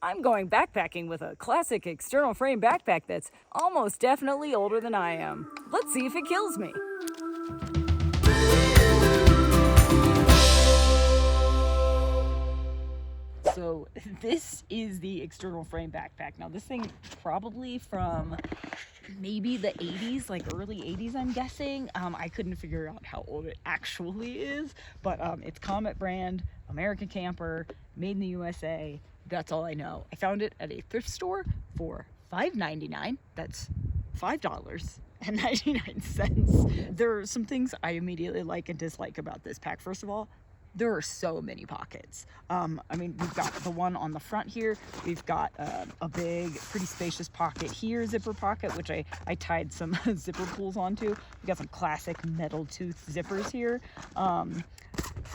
I'm going backpacking with a classic external frame backpack that's almost definitely older than I am. Let's see if it kills me. So this is the external frame backpack. Now this thing probably from maybe the 80s, like early 80s, I'm guessing. I couldn't figure out how old it actually is, but it's Comet brand, American camper, made in the USA. That's all I know. I found it at a thrift store for $5.99. That's $5.99. There are some things I immediately like and dislike about this pack. First of all, there are so many pockets. I mean, we've got the one on the front here. We've got a big, pretty spacious pocket here, zipper pocket, which I tied some zipper pulls onto. We've got some classic metal tooth zippers here.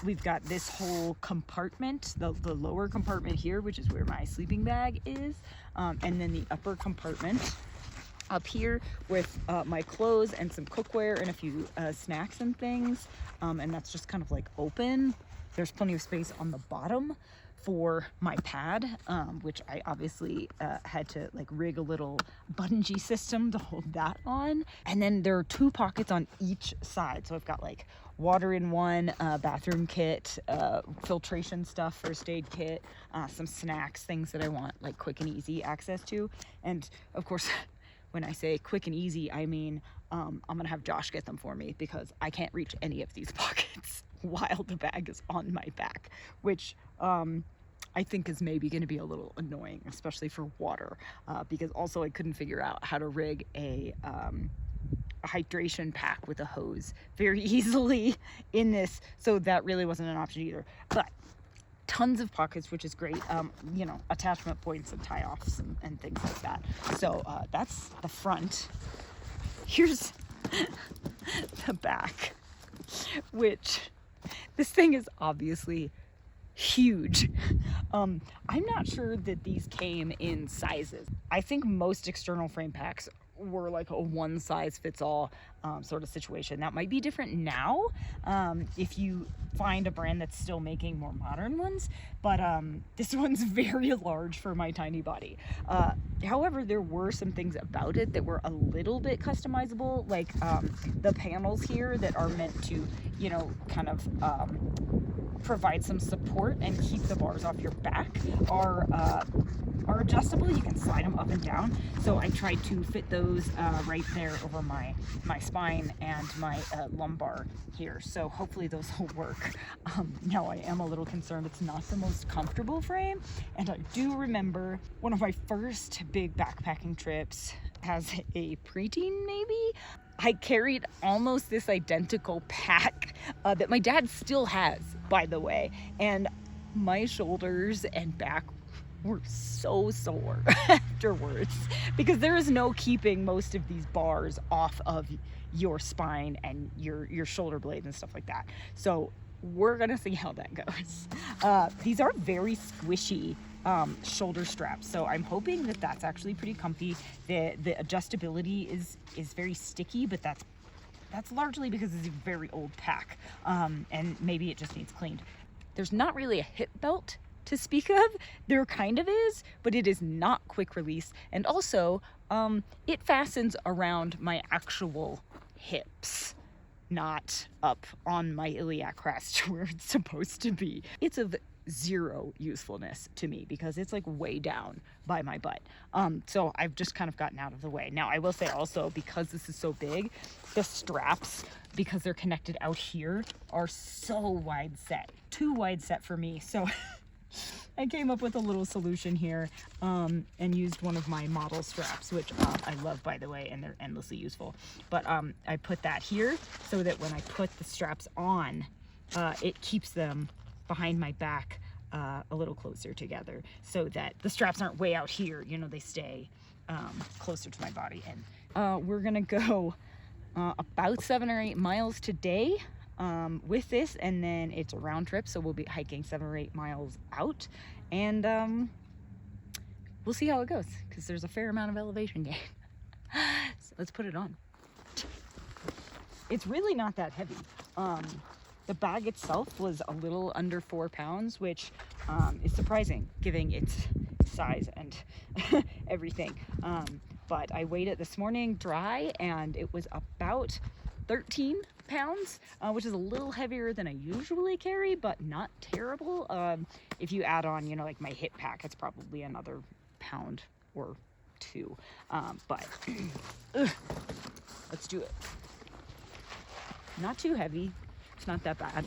We've got this whole compartment, the lower compartment here, which is where my sleeping bag is. And then the upper compartment up here with my clothes and some cookware and a few snacks and things. And that's just kind of like open. There's plenty of space on the bottom for my pad, which I obviously had to like rig a little bungee system to hold that on. And then there are two pockets on each side. So I've got like water in one, bathroom kit, filtration stuff, first aid kit, some snacks, things that I want like quick and easy access to. And of course, when I say quick and easy, I mean I'm gonna have Josh get them for me because I can't reach any of these pockets while the bag is on my back, which I think is maybe gonna be a little annoying, especially for water, because also I couldn't figure out how to rig a hydration pack with a hose very easily in this, so that really wasn't an option either. But tons of pockets, which is great. You know, attachment points and tie-offs and things like that. So that's the front. Here's the back, which this thing is obviously huge. I'm not sure that these came in sizes. I think most external frame packs were like a one size fits all sort of situation. That might be different now if you find a brand that's still making more modern ones, but this one's very large for my tiny body. However, there were some things about it that were a little bit customizable, like the panels here that are meant to, you know, kind of provide some support and keep the bars off your back are adjustable. You can slide them up and down. So I tried to fit those right there over my spine and my lumbar here. So hopefully those will work. Now I am a little concerned it's not the most comfortable frame. And I do remember one of my first big backpacking trips as a preteen maybe. I carried almost this identical pack that my dad still has, by the way. And my shoulders and back were so sore afterwards because there is no keeping most of these bars off of your spine and your shoulder blades and stuff like that. So we're gonna see how that goes. These are very squishy shoulder straps, so I'm hoping that that's actually pretty comfy. The adjustability is very sticky, but that's largely because it's a very old pack, and maybe it just needs cleaned. There's not really a hip belt to speak of. There kind of is, but it is not quick release, and also it fastens around my actual hips, not up on my iliac crest where it's supposed to be. It's of zero usefulness to me because it's like way down by my butt. So I've just kind of gotten out of the way. Now I will say also, because this is so big, the straps, because they're connected out here, are so wide set, too wide set for me. So I came up with a little solution here and used one of my model straps, which I love, by the way, and they're endlessly useful. But I put that here so that when I put the straps on, it keeps them behind my back a little closer together so that the straps aren't way out here. You know, they stay closer to my body. And we're gonna go about 7 or 8 miles today with this, and then it's a round trip, so we'll be hiking 7 or 8 miles out, and we'll see how it goes because there's a fair amount of elevation gain. So let's put it on. It's really not that heavy. The bag itself was a little under 4 pounds, which is surprising given it's size and everything. But I weighed it this morning dry, and it was about 13 pounds, which is a little heavier than I usually carry, but not terrible. If you add on, you know, like my hip pack, it's probably another pound or two. But let's do it. Not too heavy. It's not that bad.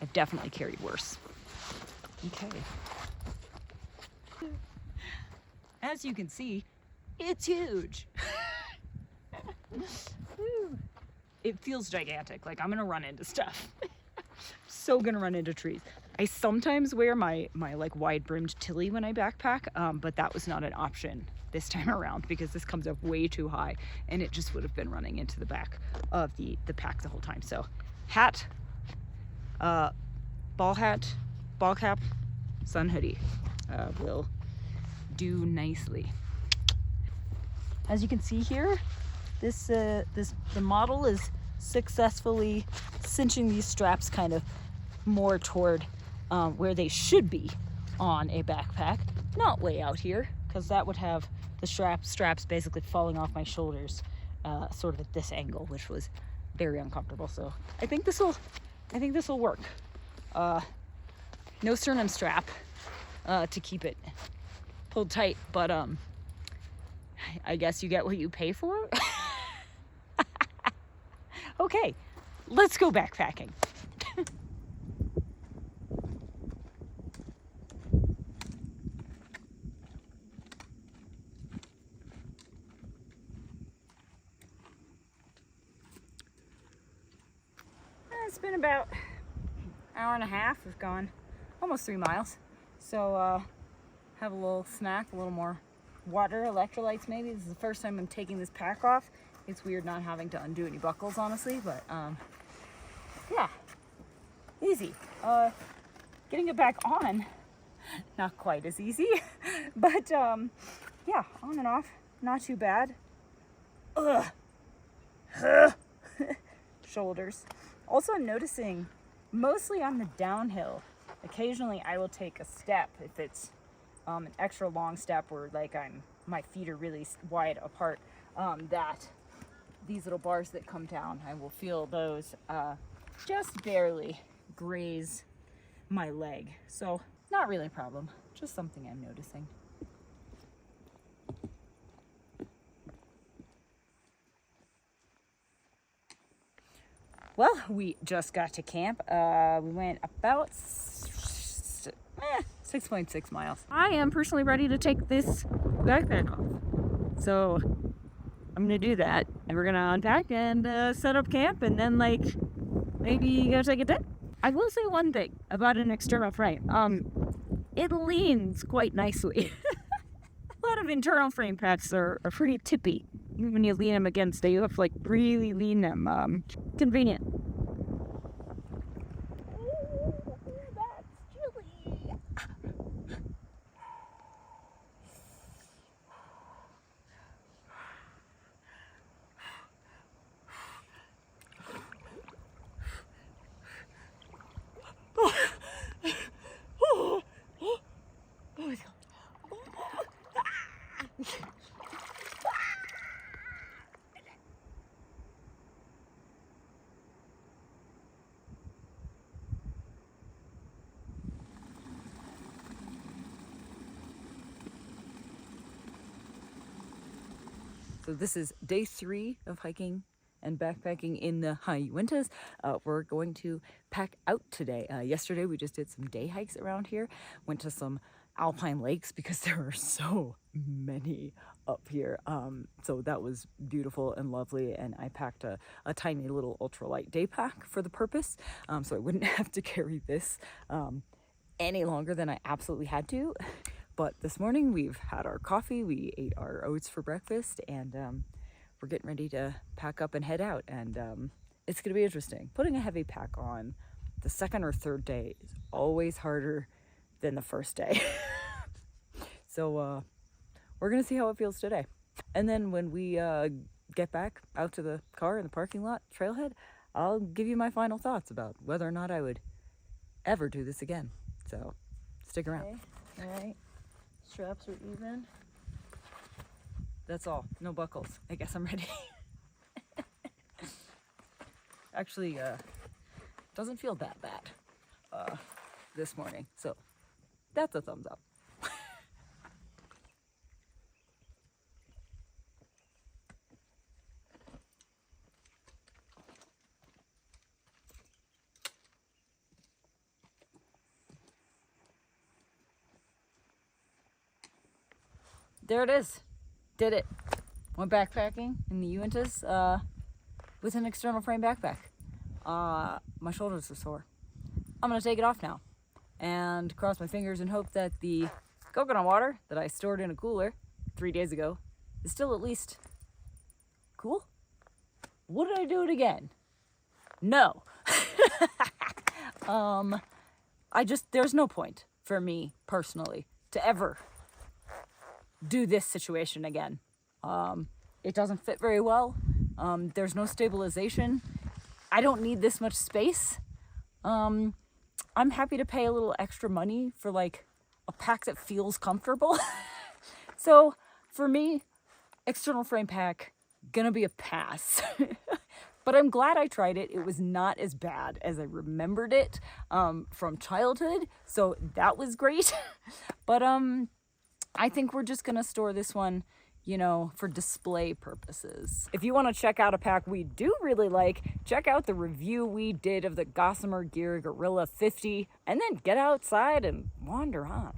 I've definitely carried worse. Okay. As you can see, it's huge. It feels gigantic. Like I'm gonna run into stuff. So gonna run into trees. I sometimes wear my like wide brimmed Tilly when I backpack, but that was not an option this time around because this comes up way too high and it just would have been running into the back of the pack the whole time. So hat, ball hat, ball cap, sun hoodie will do nicely. As you can see here, the model is successfully cinching these straps kind of more toward where they should be on a backpack, not way out here, because that would have the straps basically falling off my shoulders, sort of at this angle, which was very uncomfortable. So I think this will work. No sternum strap to keep it pulled tight, but I guess you get what you pay for. Okay, let's go backpacking. It's been about an hour and a half. We've gone almost 3 miles. So have a little snack, a little more water, electrolytes maybe. This is the first time I'm taking this pack off. It's weird not having to undo any buckles, honestly, but yeah, easy. Getting it back on, not quite as easy, but yeah, on and off, not too bad. Ugh. Shoulders. Also, I'm noticing mostly on the downhill, occasionally I will take a step if it's an extra long step where like my feet are really wide apart, that these little bars that come down, I will feel those just barely graze my leg. So not really a problem, just something I'm noticing. Well, we just got to camp. We went about 6.6 miles. I am personally ready to take this backpack off. So I'm gonna do that, and we're gonna unpack and set up camp, and then like maybe go take a dip. I will say one thing about an external frame. It leans quite nicely. A lot of internal frame packs are pretty tippy. Even when you lean them against it, you have to like really lean them. Convenient. So this is day 3 of hiking and backpacking in the High Uintas. We're going to pack out today. Yesterday we just did some day hikes around here. Went to some alpine lakes because there are so many up here. So that was beautiful and lovely, and I packed a tiny little ultralight day pack for the purpose, so I wouldn't have to carry this any longer than I absolutely had to. But this morning we've had our coffee, we ate our oats for breakfast, and we're getting ready to pack up and head out. And it's going to be interesting. Putting a heavy pack on the second or third day is always harder than the first day. So we're going to see how it feels today. And then when we get back out to the car in the parking lot, trailhead, I'll give you my final thoughts about whether or not I would ever do this again. So stick around. Okay. All right. straps are even. That's all, no buckles. I guess I'm ready. Actually, doesn't feel that bad this morning, so that's a thumbs up. There it is. Did it. Went backpacking in the Uintas with an external frame backpack. My shoulders are sore. I'm gonna take it off now and cross my fingers and hope that the coconut water that I stored in a cooler 3 days ago is still at least cool. Would I do it again? No. There's no point for me personally to ever do this situation again. It doesn't fit very well. There's no stabilization. I don't need this much space. I'm happy to pay a little extra money for like a pack that feels comfortable. So for me, external frame pack, gonna be a pass. But I'm glad I tried it. It was not as bad as I remembered it from childhood. So that was great. But I think we're just gonna store this one, you know, for display purposes. If you want to check out a pack we do really like, check out the review we did of the Gossamer Gear Gorilla 50, and then get outside and wander on.